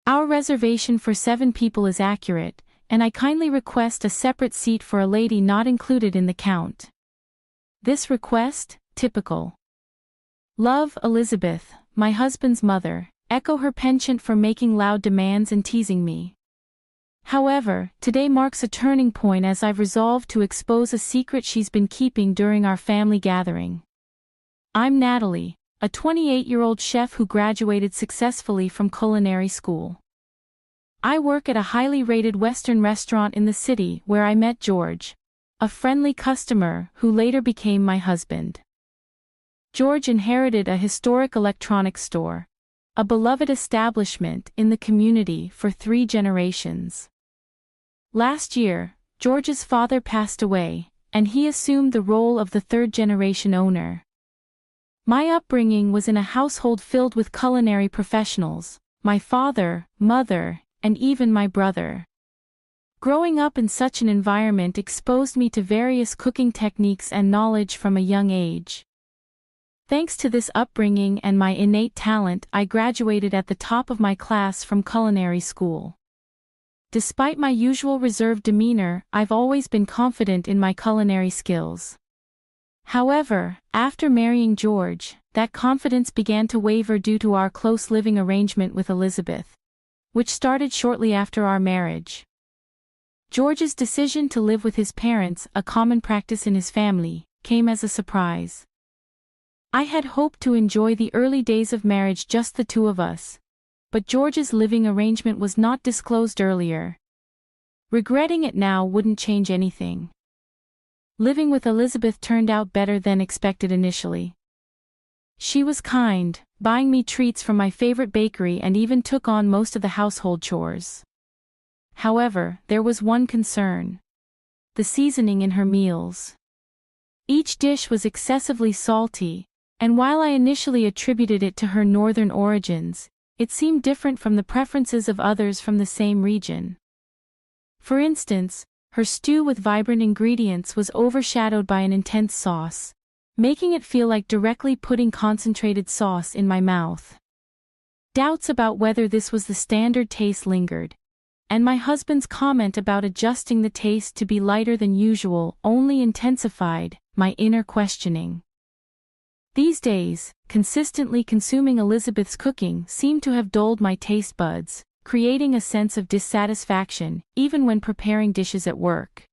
Our reservation for 7 people is accurate, and I kindly request a separate seat for a lady not included in the count. This request, typical. Love, Elizabeth, my husband's mother, echo her penchant for making loud demands and teasing me. However, today marks a turning point as I've resolved to expose a secret she's been keeping during our family gathering. I'm Natalie, a 28-year-old chef who graduated successfully from culinary school. I work at a highly rated Western restaurant in the city where I met George, a friendly customer who later became my husband. George inherited a historic electronics store, a beloved establishment in the community for 3 generations. Last year, George's father passed away, and he assumed the role of the 3rd-generation owner. My upbringing was in a household filled with culinary professionals, my father, mother, and even my brother. Growing up in such an environment exposed me to various cooking techniques and knowledge from a young age. Thanks to this upbringing and my innate talent, I graduated at the top of my class from culinary school. Despite my usual reserved demeanor, I've always been confident in my culinary skills. However, after marrying George, that confidence began to waver due to our close living arrangement with Elizabeth, which started shortly after our marriage. George's decision to live with his parents, a common practice in his family, came as a surprise. I had hoped to enjoy the early days of marriage just the 2 of us, but George's living arrangement was not disclosed earlier. Regretting it now wouldn't change anything. Living with Elizabeth turned out better than expected initially. She was kind, buying me treats from my favorite bakery and even took on most of the household chores. However, there was one concern: the seasoning in her meals. Each dish was excessively salty, and while I initially attributed it to her northern origins, it seemed different from the preferences of others from the same region. For instance, her stew with vibrant ingredients was overshadowed by an intense sauce, making it feel like directly putting concentrated sauce in my mouth. Doubts about whether this was the standard taste lingered, and my husband's comment about adjusting the taste to be lighter than usual only intensified my inner questioning. These days, consistently consuming Elizabeth's cooking seemed to have dulled my taste buds, creating a sense of dissatisfaction even when preparing dishes at work.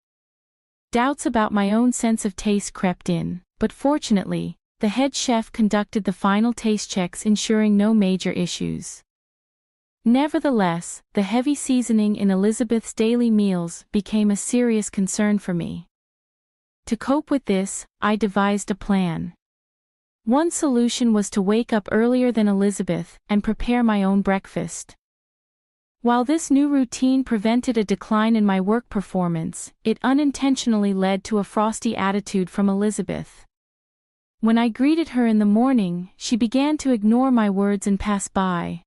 Doubts about my own sense of taste crept in, but fortunately, the head chef conducted the final taste checks, ensuring no major issues. Nevertheless, the heavy seasoning in Elizabeth's daily meals became a serious concern for me. To cope with this, I devised a plan. One solution was to wake up earlier than Elizabeth and prepare my own breakfast. While this new routine prevented a decline in my work performance, it unintentionally led to a frosty attitude from Elizabeth. When I greeted her in the morning, she began to ignore my words and pass by.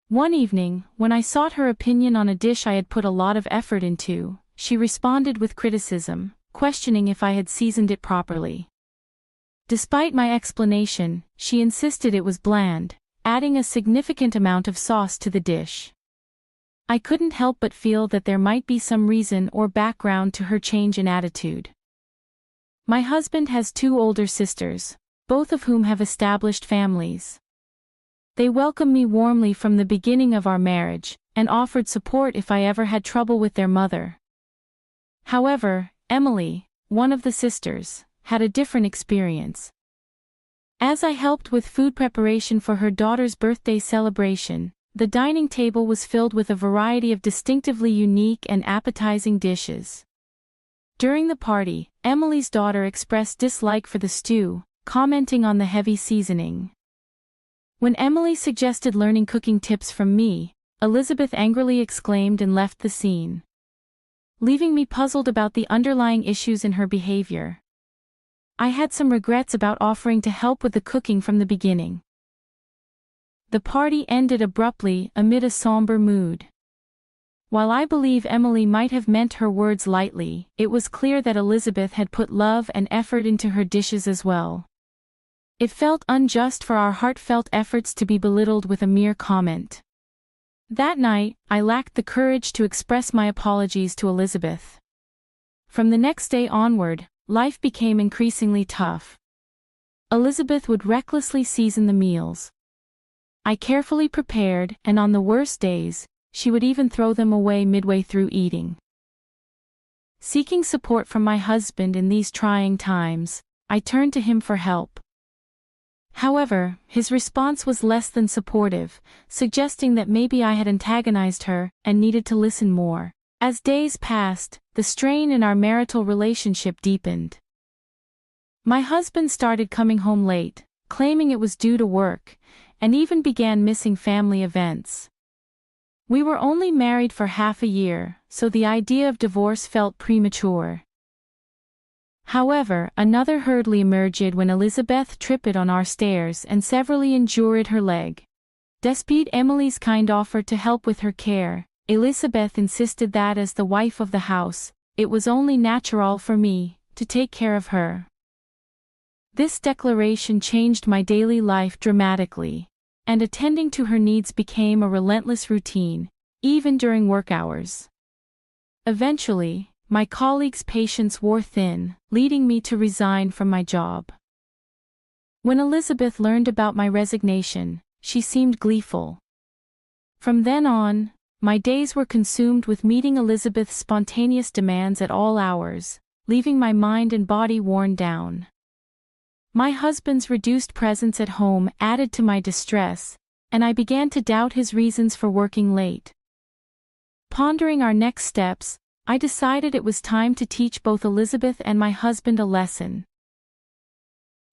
One evening, when I sought her opinion on a dish I had put a lot of effort into, she responded with criticism, questioning if I had seasoned it properly. Despite my explanation, she insisted it was bland, adding a significant amount of sauce to the dish. I couldn't help but feel that there might be some reason or background to her change in attitude. My husband has 2 older sisters, both of whom have established families. They welcomed me warmly from the beginning of our marriage, and offered support if I ever had trouble with their mother. However, Emily, one of the sisters, had a different experience. As I helped with food preparation for her daughter's birthday celebration, the dining table was filled with a variety of distinctively unique and appetizing dishes. During the party, Emily's daughter expressed dislike for the stew, commenting on the heavy seasoning. When Emily suggested learning cooking tips from me, Elizabeth angrily exclaimed and left the scene, leaving me puzzled about the underlying issues in her behavior. I had some regrets about offering to help with the cooking from the beginning. The party ended abruptly amid a somber mood. While I believe Emily might have meant her words lightly, it was clear that Elizabeth had put love and effort into her dishes as well. It felt unjust for our heartfelt efforts to be belittled with a mere comment. That night, I lacked the courage to express my apologies to Elizabeth. From the next day onward, life became increasingly tough. Elizabeth would recklessly season the meals I carefully prepared, and on the worst days, she would even throw them away midway through eating. Seeking support from my husband in these trying times, I turned to him for help. However, his response was less than supportive, suggesting that maybe I had antagonized her and needed to listen more. As days passed, the strain in our marital relationship deepened. My husband started coming home late, claiming it was due to work, and even began missing family events. We were only married for half a year, so the idea of divorce felt premature. However, another hurdle emerged when Elizabeth tripped on our stairs and severely injured her leg. Despite Emily's kind offer to help with her care, Elizabeth insisted that as the wife of the house, it was only natural for me to take care of her. This declaration changed my daily life dramatically, and attending to her needs became a relentless routine, even during work hours. Eventually, my colleagues' patience wore thin, leading me to resign from my job. When Elizabeth learned about my resignation, she seemed gleeful. From then on, my days were consumed with meeting Elizabeth's spontaneous demands at all hours, leaving my mind and body worn down. My husband's reduced presence at home added to my distress, and I began to doubt his reasons for working late. Pondering our next steps, I decided it was time to teach both Elizabeth and my husband a lesson.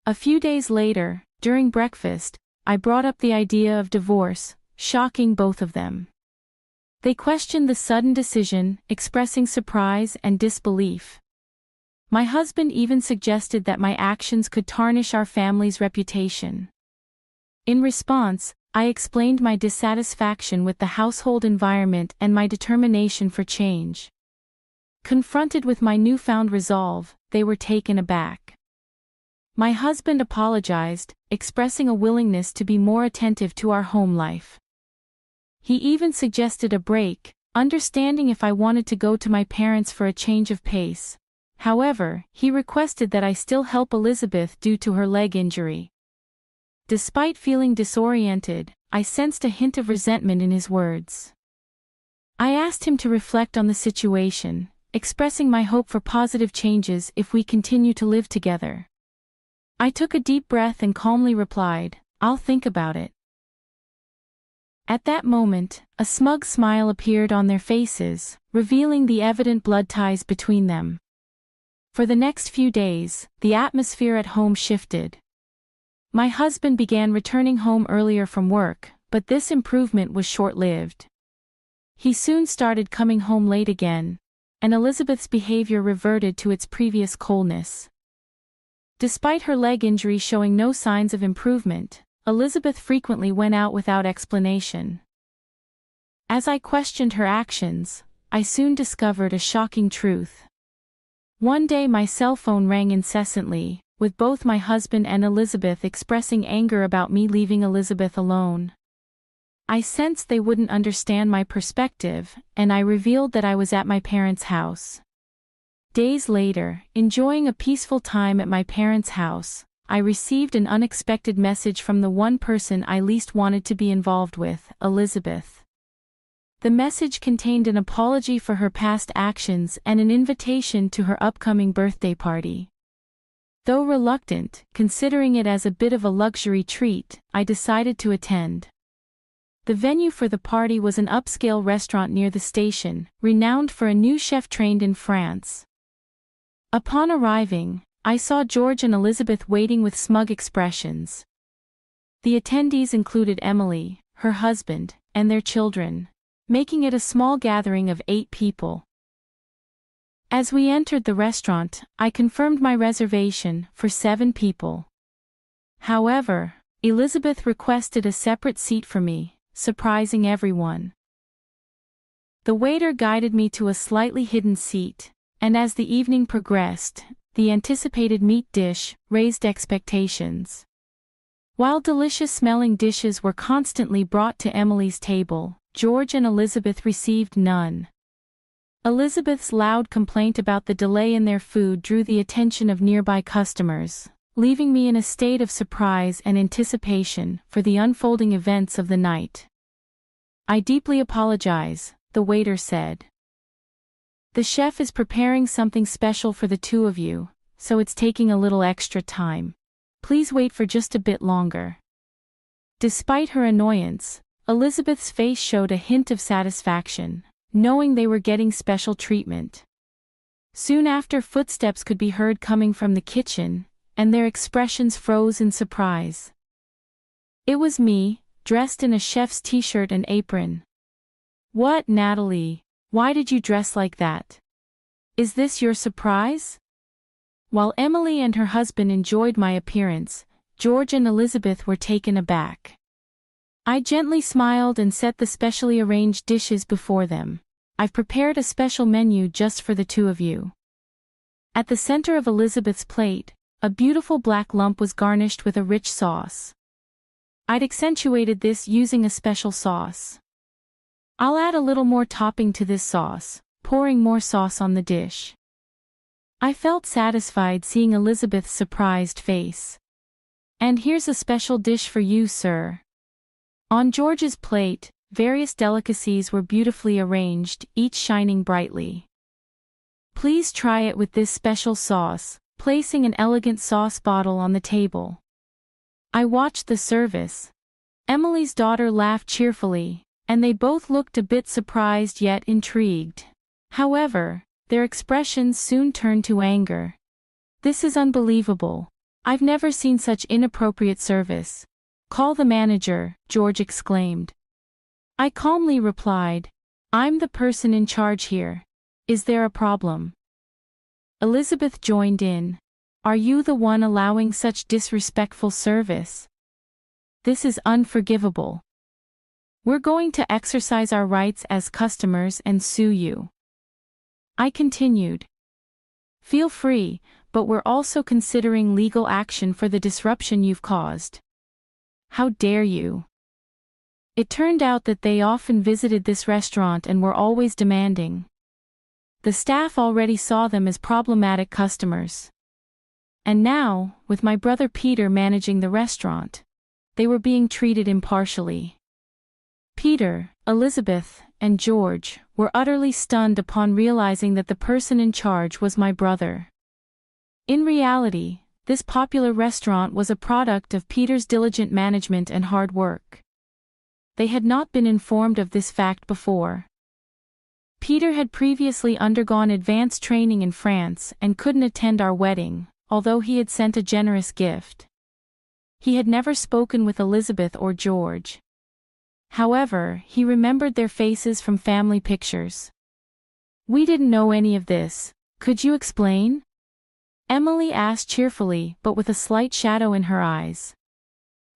A few days later, during breakfast, I brought up the idea of divorce, shocking both of them. They questioned the sudden decision, expressing surprise and disbelief. My husband even suggested that my actions could tarnish our family's reputation. In response, I explained my dissatisfaction with the household environment and my determination for change. Confronted with my newfound resolve, they were taken aback. My husband apologized, expressing a willingness to be more attentive to our home life. He even suggested a break, understanding if I wanted to go to my parents for a change of pace. However, he requested that I still help Elizabeth due to her leg injury. Despite feeling disoriented, I sensed a hint of resentment in his words. I asked him to reflect on the situation, expressing my hope for positive changes if we continue to live together. I took a deep breath and calmly replied, "I'll think about it." At that moment, a smug smile appeared on their faces, revealing the evident blood ties between them. For the next few days, the atmosphere at home shifted. My husband began returning home earlier from work, but this improvement was short-lived. He soon started coming home late again, and Elizabeth's behavior reverted to its previous coldness. Despite her leg injury showing no signs of improvement, Elizabeth frequently went out without explanation. As I questioned her actions, I soon discovered a shocking truth. One day my cell phone rang incessantly, with both my husband and Elizabeth expressing anger about me leaving Elizabeth alone. I sensed they wouldn't understand my perspective, and I revealed that I was at my parents' house. Days later, enjoying a peaceful time at my parents' house, I received an unexpected message from the one person I least wanted to be involved with, Elizabeth. The message contained an apology for her past actions and an invitation to her upcoming birthday party. Though reluctant, considering it as a bit of a luxury treat, I decided to attend. The venue for the party was an upscale restaurant near the station, renowned for a new chef trained in France. Upon arriving, I saw George and Elizabeth waiting with smug expressions. The attendees included Emily, her husband, and their children, making it a small gathering of 8 people. As we entered the restaurant, I confirmed my reservation for 7 people. However, Elizabeth requested a separate seat for me, surprising everyone. The waiter guided me to a slightly hidden seat, and as the evening progressed, the anticipated meat dish raised expectations. While delicious-smelling dishes were constantly brought to Emily's table, George and Elizabeth received none. Elizabeth's loud complaint about the delay in their food drew the attention of nearby customers, leaving me in a state of surprise and anticipation for the unfolding events of the night. "I deeply apologize," the waiter said. "The chef is preparing something special for the two of you, so it's taking a little extra time. Please wait for just a bit longer." Despite her annoyance, Elizabeth's face showed a hint of satisfaction, knowing they were getting special treatment. Soon after, footsteps could be heard coming from the kitchen, and their expressions froze in surprise. It was me, dressed in a chef's t-shirt and apron. "What, Natalie? Why did you dress like that? Is this your surprise?" While Emily and her husband enjoyed my appearance, George and Elizabeth were taken aback. I gently smiled and set the specially arranged dishes before them. "I've prepared a special menu just for the two of you." At the center of Elizabeth's plate, a beautiful black lump was garnished with a rich sauce. I'd accentuated this using a special sauce. "I'll add a little more topping to this sauce," pouring more sauce on the dish. I felt satisfied seeing Elizabeth's surprised face. "And here's a special dish for you, sir." On George's plate, various delicacies were beautifully arranged, each shining brightly. "Please try it with this special sauce," placing an elegant sauce bottle on the table. I watched the service. Emily's daughter laughed cheerfully, and they both looked a bit surprised yet intrigued. However, their expressions soon turned to anger. "This is unbelievable. I've never seen such inappropriate service. Call the manager," George exclaimed. I calmly replied, "I'm the person in charge here. Is there a problem?" Elizabeth joined in. "Are you the one allowing such disrespectful service? This is unforgivable. We're going to exercise our rights as customers and sue you." I continued. "Feel free, but we're also considering legal action for the disruption you've caused." "How dare you!" It turned out that they often visited this restaurant and were always demanding. The staff already saw them as problematic customers. And now, with my brother Peter managing the restaurant, they were being treated impartially. Peter, Elizabeth, and George were utterly stunned upon realizing that the person in charge was my brother. In reality, this popular restaurant was a product of Peter's diligent management and hard work. They had not been informed of this fact before. Peter had previously undergone advanced training in France and couldn't attend our wedding, although he had sent a generous gift. He had never spoken with Elizabeth or George. However, he remembered their faces from family pictures. "We didn't know any of this. Could you explain?" Emily asked cheerfully but with a slight shadow in her eyes.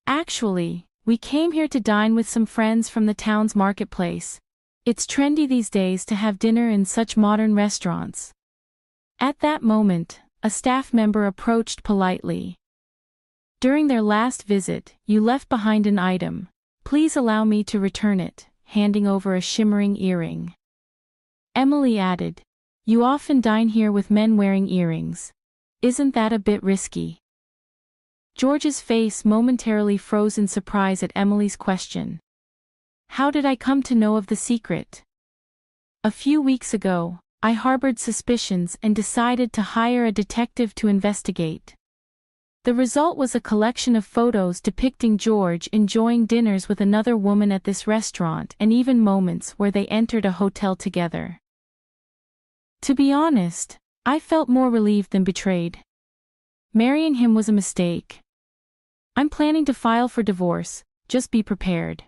"Actually, we came here to dine with some friends from the town's marketplace. It's trendy these days to have dinner in such modern restaurants." At that moment, a staff member approached politely. "During their last visit, you left behind an item. Please allow me to return it," handing over a shimmering earring. Emily added, "You often dine here with men wearing earrings. Isn't that a bit risky?" George's face momentarily froze in surprise at Emily's question. How did I come to know of the secret? A few weeks ago, I harbored suspicions and decided to hire a detective to investigate. The result was a collection of photos depicting George enjoying dinners with another woman at this restaurant and even moments where they entered a hotel together. To be honest, I felt more relieved than betrayed. Marrying him was a mistake. I'm planning to file for divorce, just be prepared.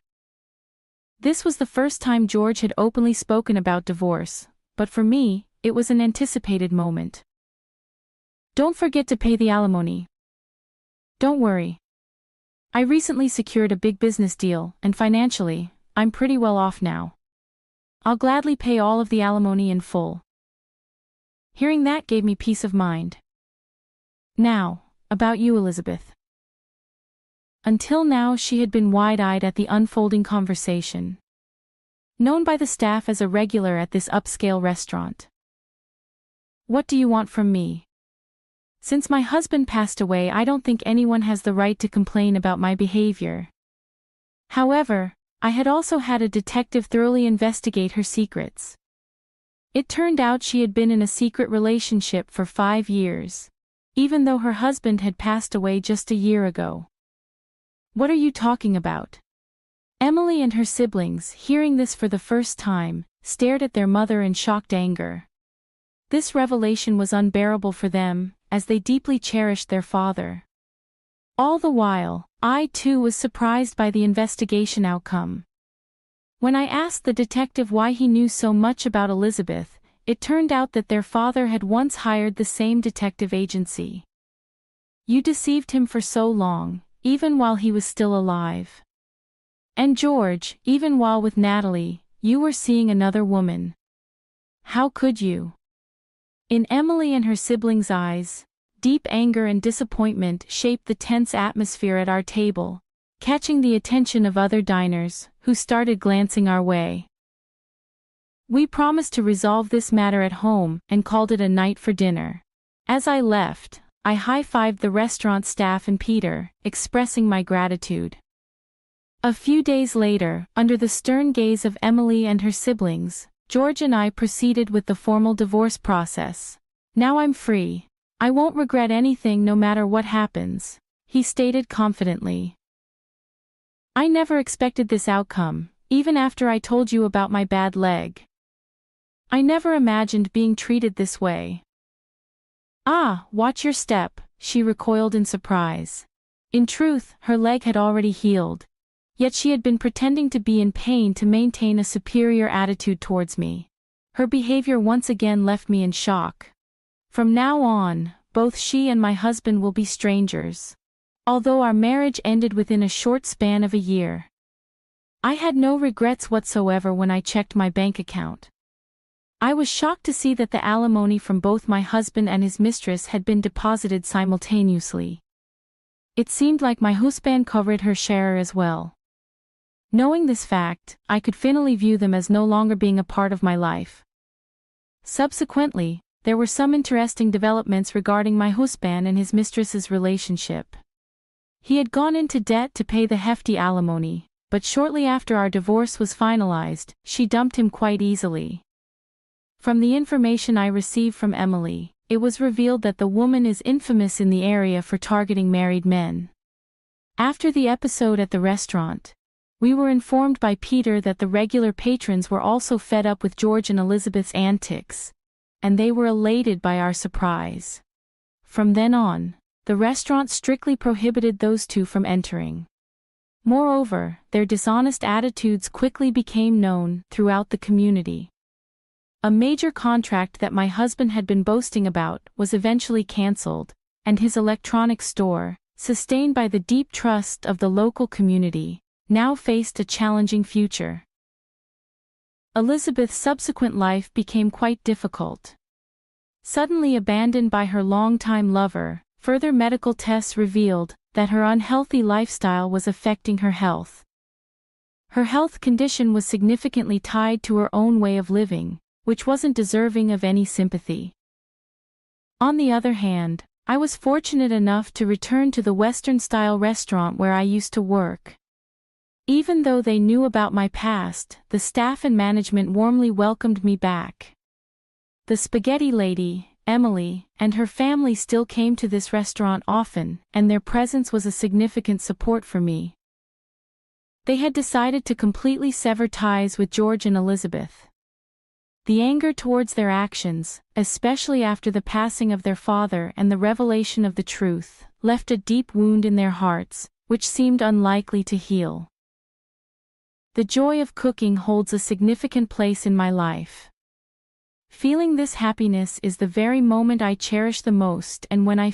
This was the first time George had openly spoken about divorce, but for me, it was an anticipated moment. Don't forget to pay the alimony. Don't worry. I recently secured a big business deal, and financially, I'm pretty well off now. I'll gladly pay all of the alimony in full. Hearing that gave me peace of mind. Now, about you, Elizabeth. Until now she had been wide-eyed at the unfolding conversation. known by the staff as a regular at this upscale restaurant. "What do you want from me? Since my husband passed away, I don't think anyone has the right to complain about my behavior." However, I had also had a detective thoroughly investigate her secrets. It turned out she had been in a secret relationship for 5 years, even though her husband had passed away just a year ago. "What are you talking about?" Emily and her siblings, hearing this for the first time, stared at their mother in shocked anger. This revelation was unbearable for them, as they deeply cherished their father. All the while, I too was surprised by the investigation outcome. When I asked the detective why he knew so much about Elizabeth, it turned out that their father had once hired the same detective agency. "You deceived him for so long, even while he was still alive. And George, even while with Natalie, you were seeing another woman. How could you?" In Emily and her siblings' eyes, deep anger and disappointment shaped the tense atmosphere at our table, catching the attention of other diners, who started glancing our way. We promised to resolve this matter at home and called it a night for dinner. As I left, I high-fived the restaurant staff and Peter, expressing my gratitude. A few days later, under the stern gaze of Emily and her siblings, George and I proceeded with the formal divorce process. "Now I'm free. I won't regret anything no matter what happens," he stated confidently. "I never expected this outcome, even after I told you about my bad leg. I never imagined being treated this way." "Ah, watch your step," she recoiled in surprise. In truth, her leg had already healed. Yet she had been pretending to be in pain to maintain a superior attitude towards me. Her behavior once again left me in shock. From now on, both she and my husband will be strangers. Although our marriage ended within a short span of a year, I had no regrets whatsoever when I checked my bank account. I was shocked to see that the alimony from both my husband and his mistress had been deposited simultaneously. It seemed like my husband covered her share as well. Knowing this fact, I could finally view them as no longer being a part of my life. Subsequently, there were some interesting developments regarding my husband and his mistress's relationship. He had gone into debt to pay the hefty alimony, but shortly after our divorce was finalized, she dumped him quite easily. From the information I received from Emily, it was revealed that the woman is infamous in the area for targeting married men. After the episode at the restaurant, we were informed by Peter that the regular patrons were also fed up with George and Elizabeth's antics, and they were elated by our surprise. From then on, the restaurant strictly prohibited those two from entering. Moreover, their dishonest attitudes quickly became known throughout the community. A major contract that my husband had been boasting about was eventually cancelled, and his electronics store, sustained by the deep trust of the local community, now faced a challenging future. Elizabeth's subsequent life became quite difficult. Suddenly abandoned by her longtime lover, further medical tests revealed that her unhealthy lifestyle was affecting her health. Her health condition was significantly tied to her own way of living, which wasn't deserving of any sympathy. On the other hand, I was fortunate enough to return to the Western-style restaurant where I used to work. Even though they knew about my past, the staff and management warmly welcomed me back. The spaghetti lady, Emily, and her family still came to this restaurant often, and their presence was a significant support for me. They had decided to completely sever ties with George and Elizabeth. The anger towards their actions, especially after the passing of their father and the revelation of the truth, left a deep wound in their hearts, which seemed unlikely to heal. The joy of cooking holds a significant place in my life. Feeling this happiness is the very moment I cherish the most, and when I